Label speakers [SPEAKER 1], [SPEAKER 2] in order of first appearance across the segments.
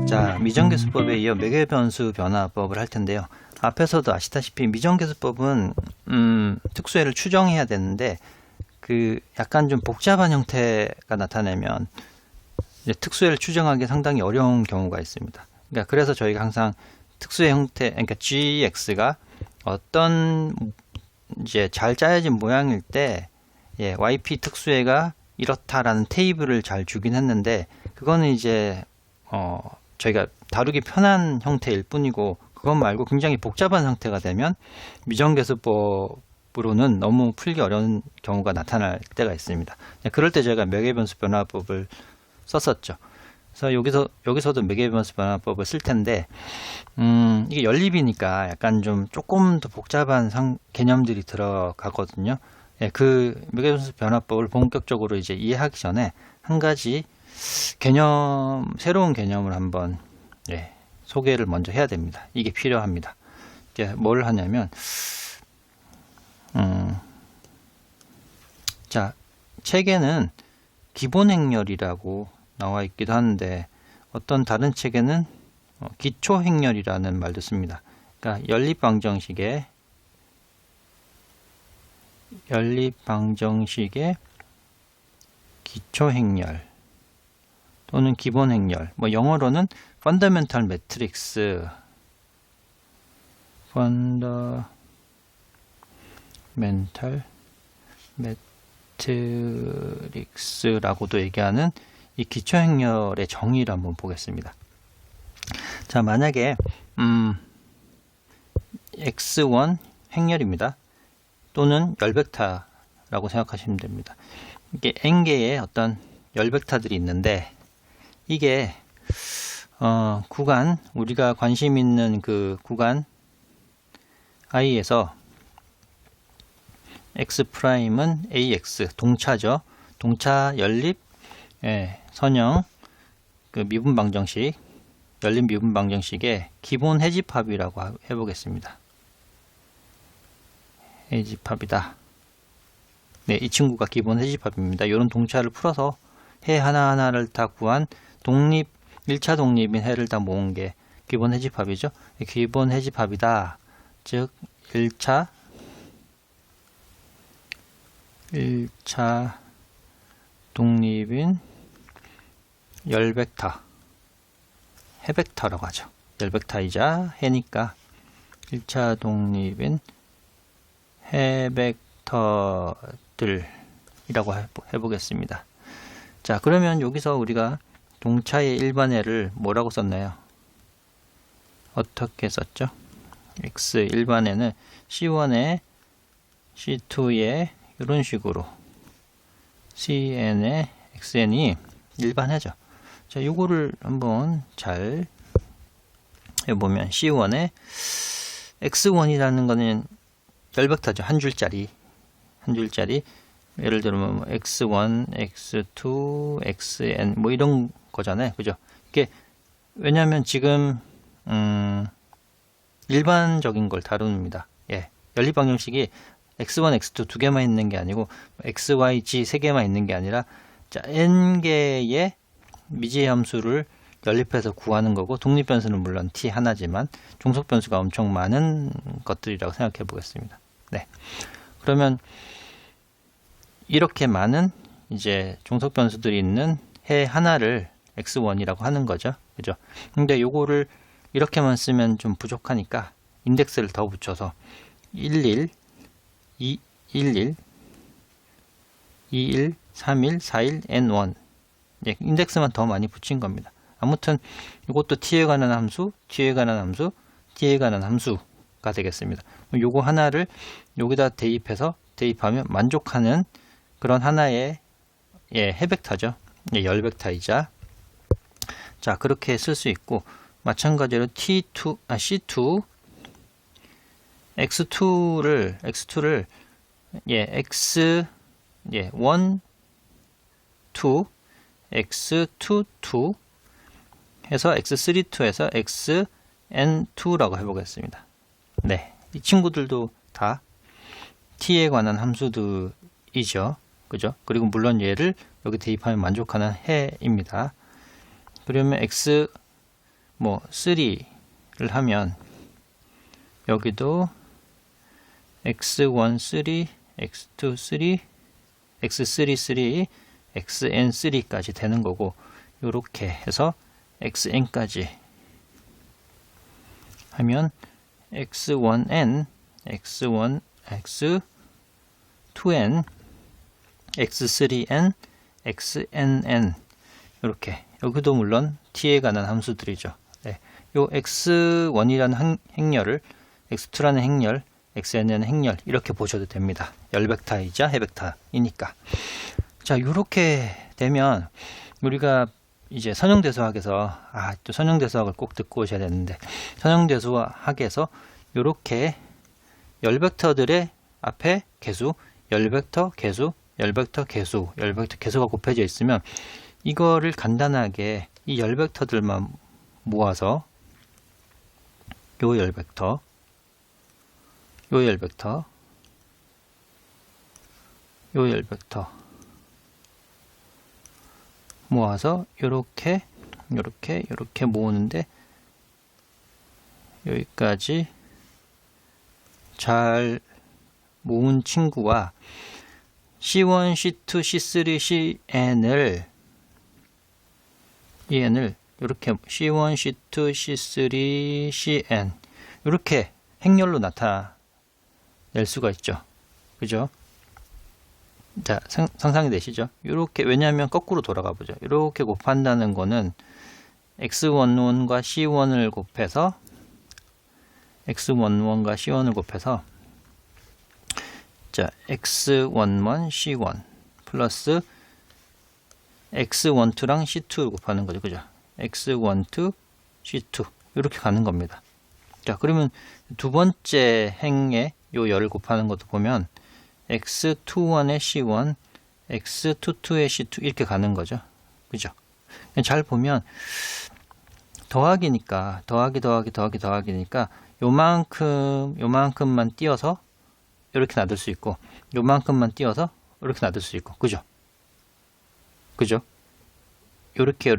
[SPEAKER 1] 자, 미정계수법에 이어 매개변수 변화법을 할 텐데요. 앞에서도 아시다시피 미정계수법은 특수해를 추정해야 되는데 약간 좀 복잡한 형태가 나타내면 이제 특수해를 추정하기 상당히 어려운 경우가 있습니다. 그러니까 그래서 저희가 항상 특수해 형태, 그러니까 GX가 어떤 이제 잘 짜여진 모양일 때 YP 특수해가 이렇다라는 테이블을 잘 주긴 했는데, 그거는 이제 저희가 다루기 편한 형태일 뿐이고, 그것 말고 굉장히 복잡한 형태가 되면 미정계수법으로는 너무 풀기 어려운 경우가 나타날 때가 있습니다. 그럴 때 제가 매개변수 변화법을 썼었죠. 그래서 여기서도 매개변수 변화법을 쓸 텐데, 이게 연립이니까 약간 좀 조금 더 복잡한 개념들이 들어가거든요. 그 매개변수 변화법을 본격적으로 이제 이해하기 전에 한 가지 새로운 개념을 한번 소개를 먼저 해야 됩니다. 이게 필요합니다. 이게 뭘 하냐면, 자, 책에는 기본 행렬이라고 나와 있기도 하는데, 어떤 다른 책에는 기초 행렬이라는 말도 씁니다. 그러니까 연립방정식의 기초 행렬 또는 기본 행렬, 영어로는 fundamental matrix, matrix라고도 얘기하는 이 기초 행렬의 정의를 한번 보겠습니다. 자, 만약에 x1 행렬입니다. 또는 열벡터라고 생각하시면 됩니다. 이게 n개의 어떤 열벡터들이 있는데, 이게 구간, 우리가 관심 있는 그 구간 i에서 x'은 ax, 동차죠. 동차 연립 선형 그 미분방정식, 연립 미분방정식의 기본 해집합이라고 해보겠습니다. 해집합이다. 네, 이 친구가 기본 해집합입니다. 이런 동차를 풀어서 해 하나하나를 다 구한 1차 독립인 해를 다 모은 게 기본 해집합이죠. 기본 해집합이다. 즉 1차 독립인 열벡터, 해벡터라고 하죠. 열벡터이자 해니까 1차 독립인 해벡터들이라고 해보겠습니다. 자, 그러면 여기서 우리가 동차의 일반해를 뭐라고 썼나요? 어떻게 썼죠? x 일반해는 C1에 C2에 이런 식으로 CN에 XN이 일반해죠. 자, 요거를 한번 잘 해보면 C1에 X1이라는 거는 열벡터죠. 한 줄짜리. 예를 들면 X1, X2, XN 이런 거잖아요. 그죠? 이게 왜냐하면 지금 일반적인 걸 다룹니다. 연립방정식이 X1, X2 두 개만 있는 게 아니고 X, Y, G 세 개만 있는 게 아니라 n개의 미지의 함수를 연립해서 구하는 거고, 독립변수는 물론 t 하나지만 종속변수가 엄청 많은 것들이라고 생각해 보겠습니다. 네. 그러면 이렇게 많은 이제 종속변수들이 있는 해 하나를 x1이라고 하는 거죠. 그죠? 근데 요거를 이렇게만 쓰면 좀 부족하니까 인덱스를 더 붙여서 11, 11, 21, 31, 41, n1 인덱스만 더 많이 붙인 겁니다. 아무튼 이것도 t에 관한 함수, t에 관한 함수, t에 관한 함수가 되겠습니다. 요거 하나를 여기다 대입하면 만족하는 그런 하나의 해벡터죠. 열벡터이자, 자, 그렇게 쓸 수 있고, 마찬가지로 C2 X2를 X1 2 X2 2 해서 X3 2에서 XN2라고 해보겠습니다. 네, 이 친구들도 다 t에 관한 함수들이죠. 그죠? 그리고 물론 얘를 여기 대입하면 만족하는 해입니다. 그러면 x 뭐 3를 하면 여기도 x1 3, x2 3, x3 3, xn3까지 되는 거고, 요렇게 해서 xn까지 하면 x1n, x1, x2n, x3n, xnn 이렇게, 여기도 물론 t에 관한 함수들이죠. 네. 요 x1이라는 행렬을 x2라는 행렬, xn은 행렬 이렇게 보셔도 됩니다. 열벡터이자 해벡터이니까. 자, 이렇게 되면 우리가 이제 선형대수학에서 또 선형대수학을 꼭 듣고 오셔야 되는데, 선형대수학에서 이렇게 열벡터들의 앞에 개수, 열벡터 개수, 열벡터 개수, 열벡터 개수가 곱해져 있으면 이거를 간단하게 이 열벡터들만 모아서 요 열벡터, 요 열벡터, 요 열벡터 모아서 요렇게 모으는데, 여기까지 잘 모은 친구와 C1, C2, C3, CN을 이렇게 C1, C2, C3, CN 이렇게 행렬로 나타낼 수가 있죠. 그죠? 자, 상상이 되시죠? 이렇게, 왜냐하면 거꾸로 돌아가 보죠. 이렇게 곱한다는 거는 X11과 C1을 곱해서 X11과 C1을 곱해서, 자, X11, C1 플러스 X12랑 C2를 곱하는 거죠. 그죠? X12, C2 이렇게 가는 겁니다. 자, 그러면 두 번째 행에 요 열을 곱하는 것도 보면 X21의 C1, X22의 C2 이렇게 가는 거죠. 그죠? 잘 보면 더하기니까, 더하기니까 요만큼만 띄어서 이렇게 놔둘 수 있고, 요만큼만 띄어서 이렇게 놔둘 수 있고, 그죠? 그죠? 요렇게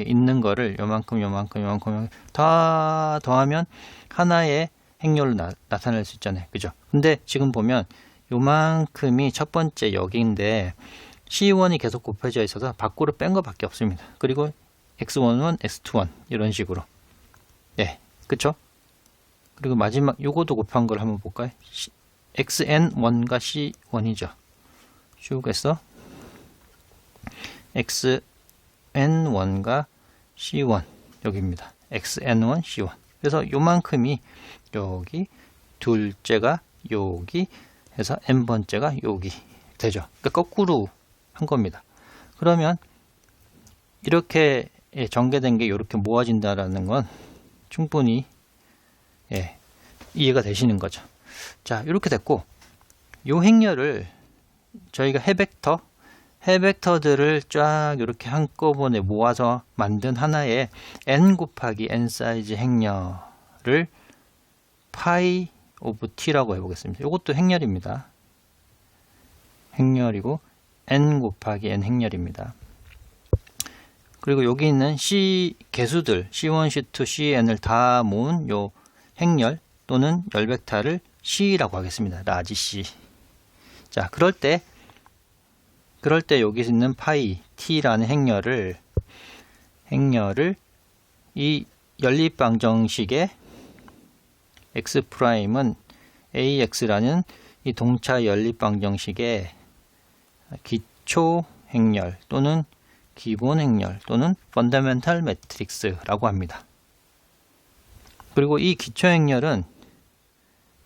[SPEAKER 1] 있는 거를 요만큼 다 더하면 하나의 행렬로 나타낼 수 있잖아요. 그죠? 근데 지금 보면 요만큼이 첫 번째 여기인데 C1이 계속 곱해져 있어서 밖으로 뺀 것밖에 없습니다. 그리고 X11, X21 이런 식으로. 네, 그쵸? 그리고 마지막 요거도 곱한 걸 한번 볼까요? XN1과 C1이죠. 쭉 해서 XN1과 C1 여기입니다. XN1, C1. 그래서 요만큼이 여기, 둘째가 여기 해서 n번째가 여기 되죠. 그러니까 거꾸로 한 겁니다. 그러면 이렇게 전개된 게 이렇게 모아진다라는 건 충분히 이해가 되시는 거죠. 자, 이렇게 됐고, 요 행렬을 저희가 해벡터들을 쫙 이렇게 한꺼번에 모아서 만든 하나의 n 곱하기 n 사이즈 행렬을 파이 오브 t라고 해보겠습니다. 이것도 행렬입니다. 행렬이고 n 곱하기 n 행렬입니다. 그리고 여기 있는 C 개수들 C1, C2, CN을 다 모은 요 행렬 또는 열벡터를 C라고 하겠습니다. 라지 C. 자, 그럴 때 여기 있는 파이 t라는 행렬을 이 연립방정식의 x'은 AX라는 이 동차 연립방정식의 기초 행렬 또는 기본 행렬 또는 펀더멘탈 매트릭스라고 합니다. 그리고 이 기초 행렬은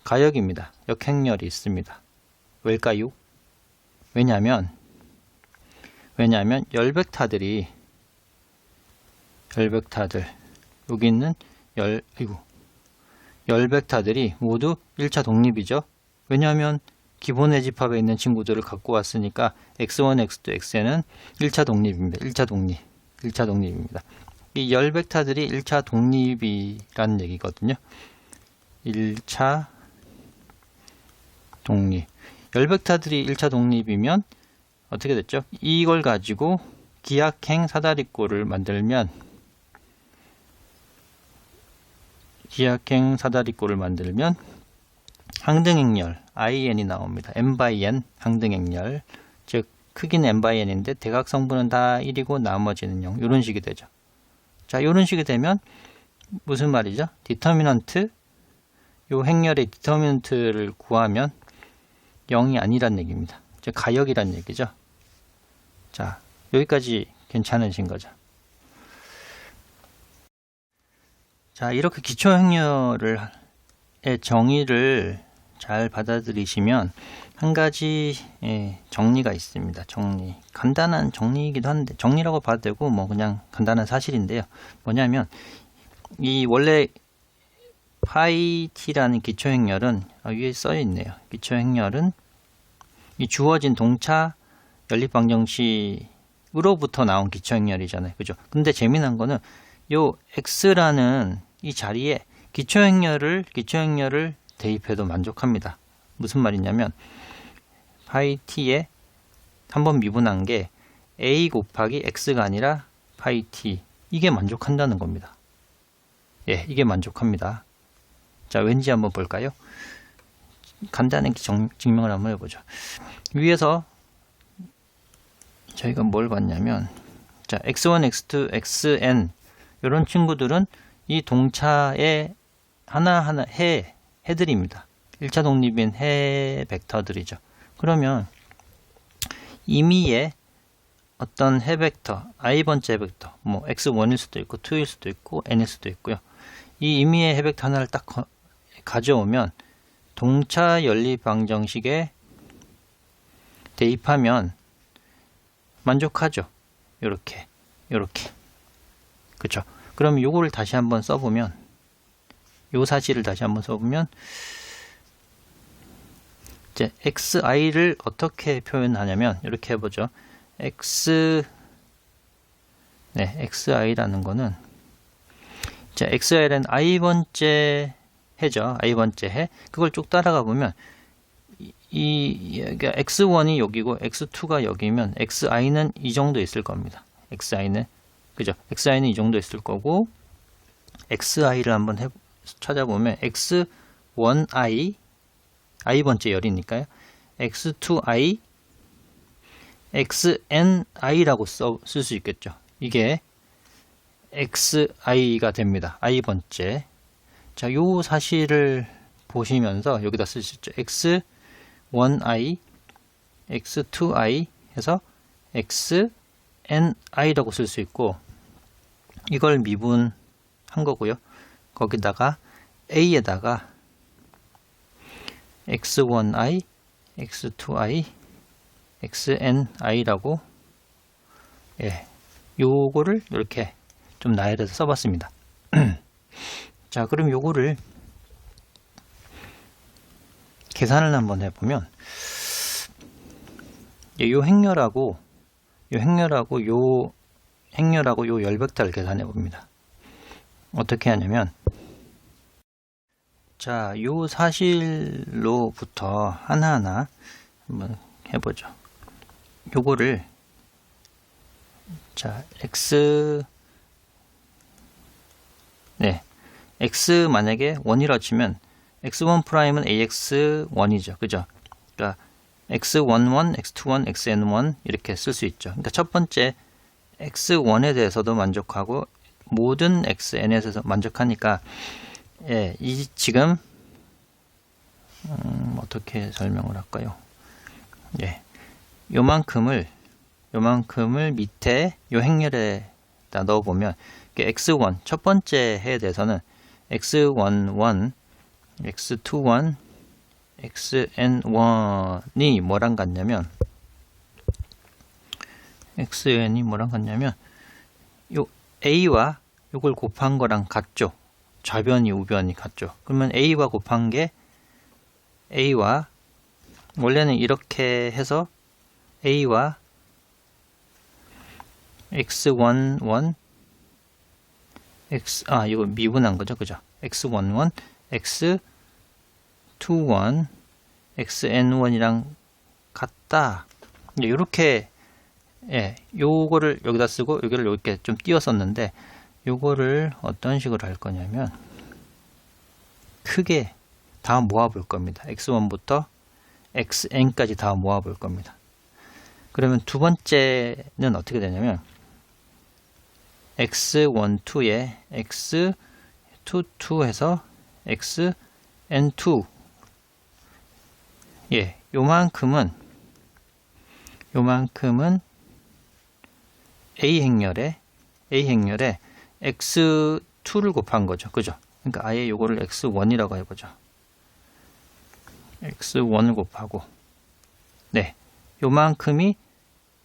[SPEAKER 1] 가역입니다. 역행렬이 있습니다. 왜일까요? 왜냐하면 열벡터들 여기 있는 열벡터들이 모두 1차 독립이죠. 왜냐하면 기본의 집합에 있는 친구들을 갖고 왔으니까 x1, x2, xn은 1차 독립입니다. 1차 독립입니다. 이 열벡터들이 1차 독립이라는 얘기거든요. 1차 독립. 열벡터들이 1차 독립이면 어떻게 됐죠? 이걸 가지고 기약행 사다리꼴을 만들면 항등행렬 IN이 나옵니다. n by n 항등행렬, 즉 크기는 n by n인데 대각 성분은 다 1이고 나머지는 0, 이런 식이 되죠. 자, 이런 식이 되면 무슨 말이죠? 디터미넌트, 요 행렬의 디터미넌트를 구하면 0이 아니란 얘기입니다. 즉 가역이란 얘기죠. 자, 여기까지 괜찮으신 거죠? 자, 이렇게 기초행렬의 정의를 잘 받아들이시면 한 가지 정리가 있습니다. 정리. 간단한 정리이기도 한데, 정리라고 봐도 되고 뭐 그냥 간단한 사실인데요. 뭐냐면 이 원래 파이 t라는 기초행렬은 위에 써 있네요. 기초행렬은 이 주어진 동차 연립방정식으로부터 나온 기초행렬이잖아요. 그죠? 근데 재미난 거는 요 x라는 이 자리에 기초행렬을 대입해도 만족합니다. 무슨 말이냐면 파이 t에 한번 미분한 게 a 곱하기 x가 아니라 파이 t, 이게 만족한다는 겁니다. 예, 이게 만족합니다. 자, 왠지 한번 볼까요? 간단하게 증명을 한번 해보죠. 위에서 저희가 뭘 봤냐면, 자, x1, x2, xn 이런 친구들은 이 동차의 하나하나 해들입니다. 1차 독립인 해 벡터들이죠. 그러면 임의의 어떤 해 벡터, i번째 벡터, 뭐 x1일 수도 있고 2일 수도 있고 n일 수도 있고요. 이 임의의 해 벡터 하나를 딱 가져오면 동차 연립방정식에 대입하면 만족하죠. 요렇게 그쵸? 그럼 요거를 다시 한번 써보면, 요 사실을 다시 한번 써보면, 이제 xi를 어떻게 표현하냐면 이렇게 해보죠. xi라는 거는, 자, xi는 i번째 해죠. i번째 해. 그걸 쭉 따라가 보면 그러니까 x1이 여기고 x2가 여기면 xi는 이 정도 있을 겁니다. xi는, 그죠? xi는 이 정도 있을 거고, xi를 한번 찾아보면 x1i, i번째 열이니까요. x2i, xni라고 쓸 수 있겠죠. 이게 xi가 됩니다. i번째. 자, 요 사실을 보시면서 여기다 쓸 수 있죠. x1i, x2i 해서 xni라고 쓸 수 있고, 이걸 미분한 거고요. 거기다가 a에다가 x1i, x2i, xni라고, 예, 요거를 이렇게 좀 나열해서 써봤습니다. 자, 그럼 요거를 계산을 한번 해보면, 요 행렬하고 요 열벡터를 계산해 봅니다. 어떻게 하냐면, 자, 요 사실로부터 하나하나 한번 해보죠. 요거를, 자, x 만약에 1이라 치면 x1'은 ax1이죠. 그죠? 그러니까 x11, x21, xn1 이렇게 쓸 수 있죠. 그러니까 첫 번째 x1에 대해서도 만족하고 모든 xn에 대해서 만족하니까, 예, 이 지금 어떻게 설명을 할까요? 예, 요만큼을 밑에 요 행렬에다 넣어 보면 x1 첫 번째 해에 대해서는 x11, x21, xn1이 뭐랑 같냐면, 요 a와 요걸 곱한 거랑 같죠. 좌변이 우변이 같죠. 그러면 a와 곱한 게, a와 원래는 이렇게 해서 a와 x11, 이거 미분한 거죠. 그죠? x11, x21, xn1이랑 같다. 이렇게 요거를 여기다 쓰고 여기를 이렇게 좀 띄웠었는데 요거를 어떤 식으로 할 거냐면 크게 다 모아 볼 겁니다. x1부터 xn까지 다 모아 볼 겁니다. 그러면 두 번째는 어떻게 되냐면 x12에 x22 해서 xn2 요만큼은 A 행렬에 x2를 곱한 거죠. 그죠? 그러니까 아예 요거를 x1이라고 해보죠. x1을 곱하고 요만큼이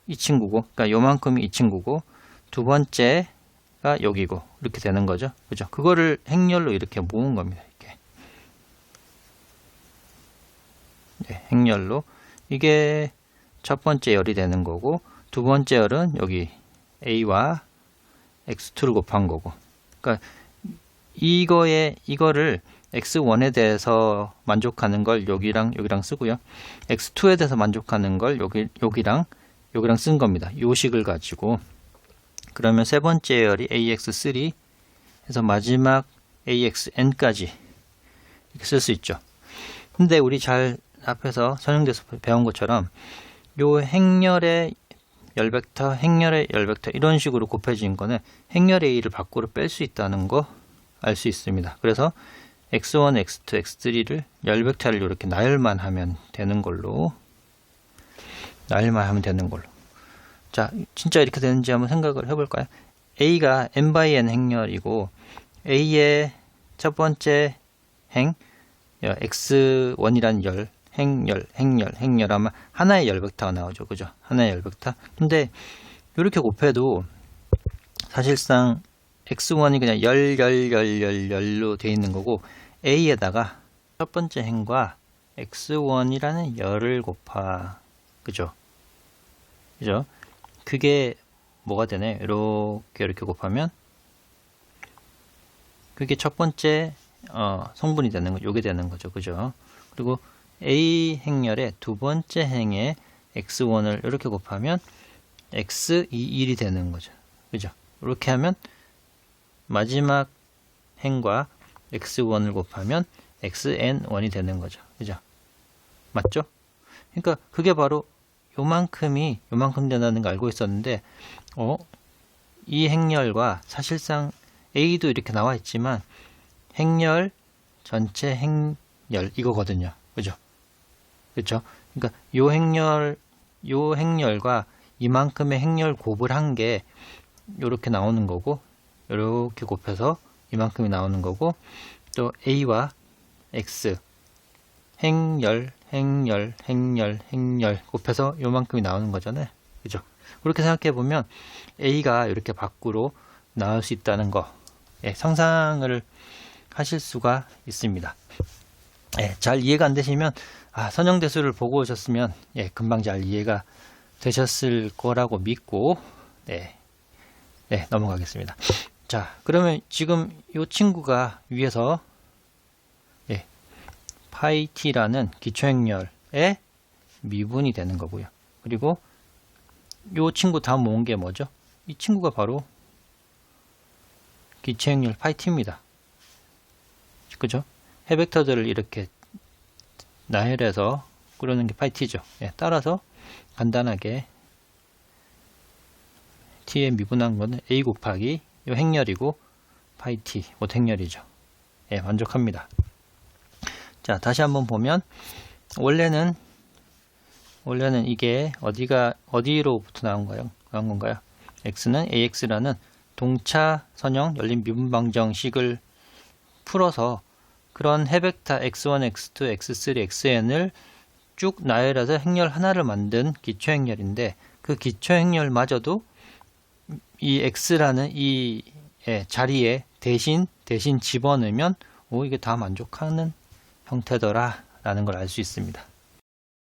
[SPEAKER 1] 이 친구고, 그러니까 요만큼이 이 친구고 두 번째가 여기고 이렇게 되는 거죠. 그죠? 그거를 행렬로 이렇게 모은 겁니다. 이렇게 행렬로 이게 첫 번째 열이 되는 거고 두 번째 열은 여기 A와 x2를 곱한 거고, 그러니까 이거를 x1에 대해서 만족하는 걸 여기랑 쓰고요. x2에 대해서 만족하는 걸 여기랑 쓴 겁니다. 요 식을 가지고. 그러면 세 번째 열이 ax3 해서 마지막 axn까지 이렇게 쓸 수 있죠. 근데 우리 잘 앞에서 선형대에서 배운 것처럼 요 행렬의 열벡터, 행렬의 열벡터 이런 식으로 곱해진 거는 행렬 A를 밖으로 뺄 수 있다는 거 알 수 있습니다. 그래서 x1, x2, x3를 열벡터를 이렇게 나열만 하면 되는 걸로. 자, 진짜 이렇게 되는지 한번 생각을 해볼까요? A가 n×n 행렬이고 A의 첫 번째 행 x1이라는 행렬 하면 하나의 열벡터가 나오죠. 그죠? 하나의 열벡터. 근데 이렇게 곱해도 사실상 x1이 그냥 열로 되어 있는 거고 A에다가 첫 번째 행과 x1이라는 열을 곱하. 그죠? 그게 뭐가 되네? 이렇게 곱하면 그게 첫 번째 성분이 되는 거죠. 요게 되는 거죠. 그죠? 그리고 A 행렬의 두 번째 행에 x1을 이렇게 곱하면 x21이 되는 거죠. 그죠? 이렇게 하면 마지막 행과 x1을 곱하면 xn1이 되는 거죠. 그죠? 맞죠? 그러니까 그게 바로 요만큼 된다는 걸 알고 있었는데 이 행렬과 사실상 A도 이렇게 나와 있지만 행렬 전체 행렬 이거거든요. 그죠? 그렇죠? 그러니까 요 행렬과 이만큼의 행렬 곱을 한 게 요렇게 나오는 거고, 요렇게 곱해서 이만큼이 나오는 거고, 또 A와 X 행렬 곱해서 요만큼이 나오는 거잖아요. 그죠? 그렇게 생각해 보면 A가 이렇게 밖으로 나올 수 있다는 거 상상을 하실 수가 있습니다. 잘 이해가 안 되시면 선형대수를 보고 오셨으면 금방 잘 이해가 되셨을 거라고 믿고 넘어가겠습니다. 자, 그러면 지금 이 친구가 위에서 파이 t라는 기초행렬의 미분이 되는 거고요. 그리고 이 친구 다음 모은 게 뭐죠? 이 친구가 바로 기초행렬 파이 t입니다. 그죠? 해벡터들을 이렇게 나열해서 꾸려는 게 파이 t죠. 따라서 간단하게 t에 미분한 거는 a 곱하기 이 행렬이고 파이 t 못 행렬이죠. 만족합니다. 자, 다시 한번 보면 원래는 이게 어디로부터 나온 건가요? x는 ax라는 동차 선형 열린 미분 방정식을 풀어서 그런 해벡터 x1, x2, x3, xn을 쭉 나열해서 행렬 하나를 만든 기초행렬인데 그 기초행렬마저도 이 x라는 이 자리에 대신 집어넣으면 이게 다 만족하는 형태더라 라는 걸 알 수 있습니다.